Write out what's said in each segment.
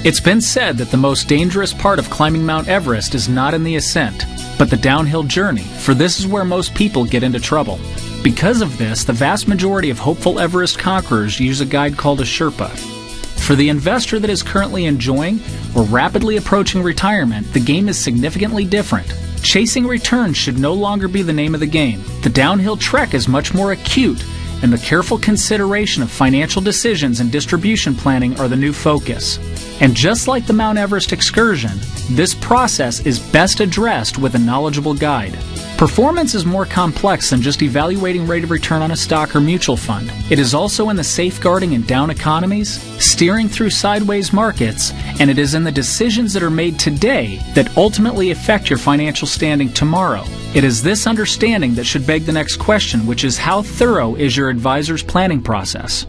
It's been said that the most dangerous part of climbing Mount Everest is not in the ascent, but the downhill journey, for this is where most people get into trouble. Because of this, the vast majority of hopeful Everest conquerors use a guide called a Sherpa. For the investor that is currently enjoying or rapidly approaching retirement, the game is significantly different. Chasing returns should no longer be the name of the game. The downhill trek is much more acute, and the careful consideration of financial decisions and distribution planning are the new focus. And just like the Mount Everest excursion, this process is best addressed with a knowledgeable guide. Performance is more complex than just evaluating rate of return on a stock or mutual fund. It is also in the safeguarding in down economies, steering through sideways markets, and it is in the decisions that are made today that ultimately affect your financial standing tomorrow. It is this understanding that should beg the next question, which is how thorough is your advisor's planning process?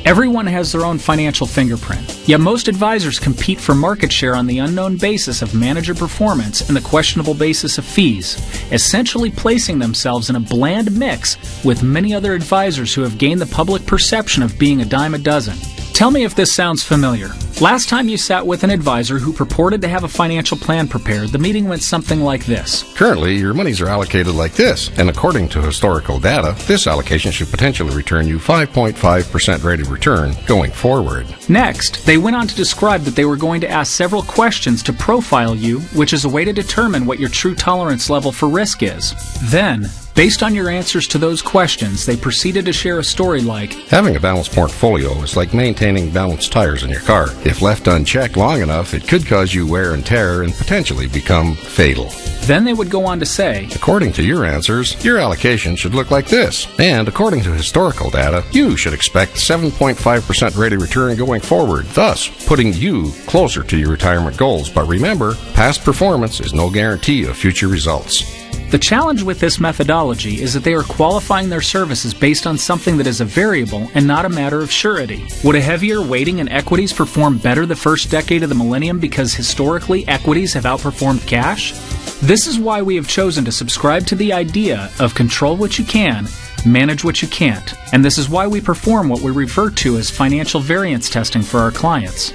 Everyone has their own financial fingerprint, yet most advisors compete for market share on the unknown basis of manager performance and the questionable basis of fees, essentially placing themselves in a bland mix with many other advisors who have gained the public perception of being a dime a dozen. Tell me if this sounds familiar. Last time you sat with an advisor who purported to have a financial plan prepared, the meeting went something like this. Currently, your monies are allocated like this, and according to historical data, this allocation should potentially return you 5.5% rate of return going forward. Next, they went on to describe that they were going to ask several questions to profile you, which is a way to determine what your true tolerance level for risk is. Then, based on your answers to those questions, they proceeded to share a story like, having a balanced portfolio is like maintaining balanced tires in your car. If left unchecked long enough, it could cause you wear and tear and potentially become fatal. Then they would go on to say, according to your answers, your allocation should look like this. And according to historical data, you should expect 7.5% rate of return going forward, thus putting you closer to your retirement goals. But remember, past performance is no guarantee of future results. The challenge with this methodology is that they are qualifying their services based on something that is a variable and not a matter of surety. Would a heavier weighting in equities perform better the first decade of the millennium because historically equities have outperformed cash? This is why we have chosen to subscribe to the idea of control what you can, manage what you can't. And this is why we perform what we refer to as financial variance testing for our clients.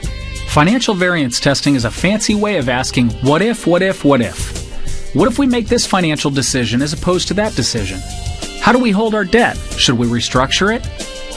Financial variance testing is a fancy way of asking, what if, what if, what if? What if we make this financial decision as opposed to that decision? How do we hold our debt? Should we restructure it?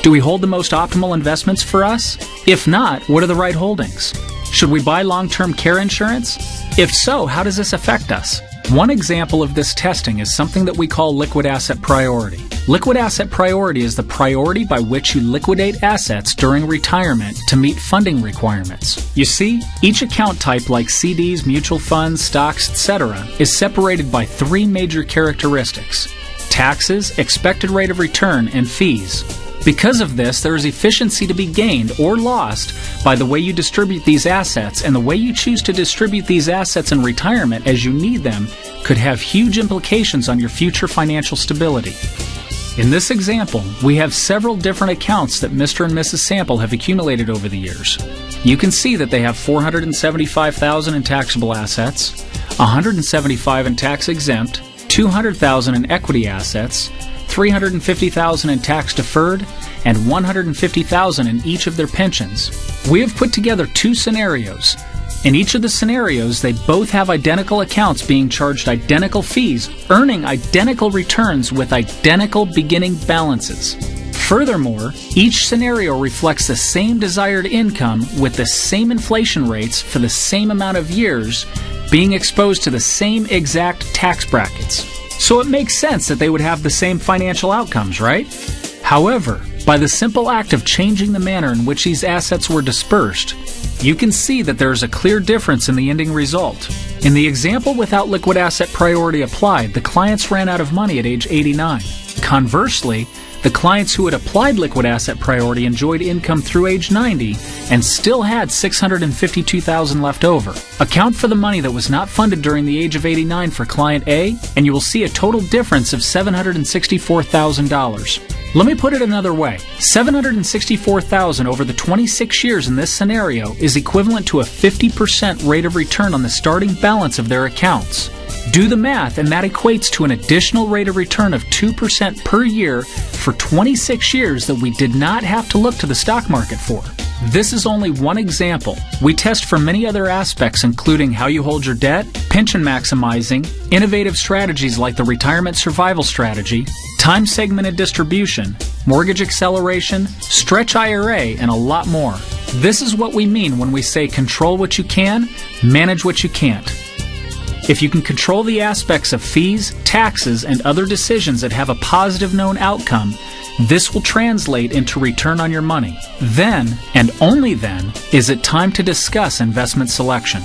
Do we hold the most optimal investments for us? If not, what are the right holdings? Should we buy long-term care insurance? If so, how does this affect us? One example of this testing is something that we call liquid asset priority. Liquid asset priority is the priority by which you liquidate assets during retirement to meet funding requirements. You see, each account type like CDs, mutual funds, stocks, etc. is separated by three major characteristics: taxes, expected rate of return, and fees. Because of this, there is efficiency to be gained or lost by the way you distribute these assets, and the way you choose to distribute these assets in retirement as you need them could have huge implications on your future financial stability. In this example, we have several different accounts that Mr. and Mrs. Sample have accumulated over the years. You can see that they have $475,000 in taxable assets, $175,000 in tax-exempt, $200,000 in equity assets, $350,000 in tax-deferred, and $150,000 in each of their pensions. We have put together two scenarios. In each of the scenarios, they both have identical accounts being charged identical fees, earning identical returns with identical beginning balances. Furthermore, each scenario reflects the same desired income with the same inflation rates for the same amount of years, being exposed to the same exact tax brackets. So it makes sense that they would have the same financial outcomes, right? However, by the simple act of changing the manner in which these assets were dispersed, you can see that there is a clear difference in the ending result. In the example without liquid asset priority applied, the clients ran out of money at age 89. Conversely, the clients who had applied liquid asset priority enjoyed income through age 90 and still had $652,000 left over. Account for the money that was not funded during the age of 89 for client A, and you will see a total difference of $764,000. Let me put it another way. $764,000 over the 26 years in this scenario is equivalent to a 50% rate of return on the starting balance of their accounts. Do the math, and that equates to an additional rate of return of 2% per year for 26 years that we did not have to look to the stock market for. This is only one example. We test for many other aspects, including how you hold your debt, pension maximizing, innovative strategies like the retirement survival strategy, time segmented distribution, mortgage acceleration, stretch IRA, and a lot more. This is what we mean when we say control what you can, manage what you can't. If you can control the aspects of fees, taxes, and other decisions that have a positive known outcome, this will translate into return on your money. Then, and only then, is it time to discuss investment selection.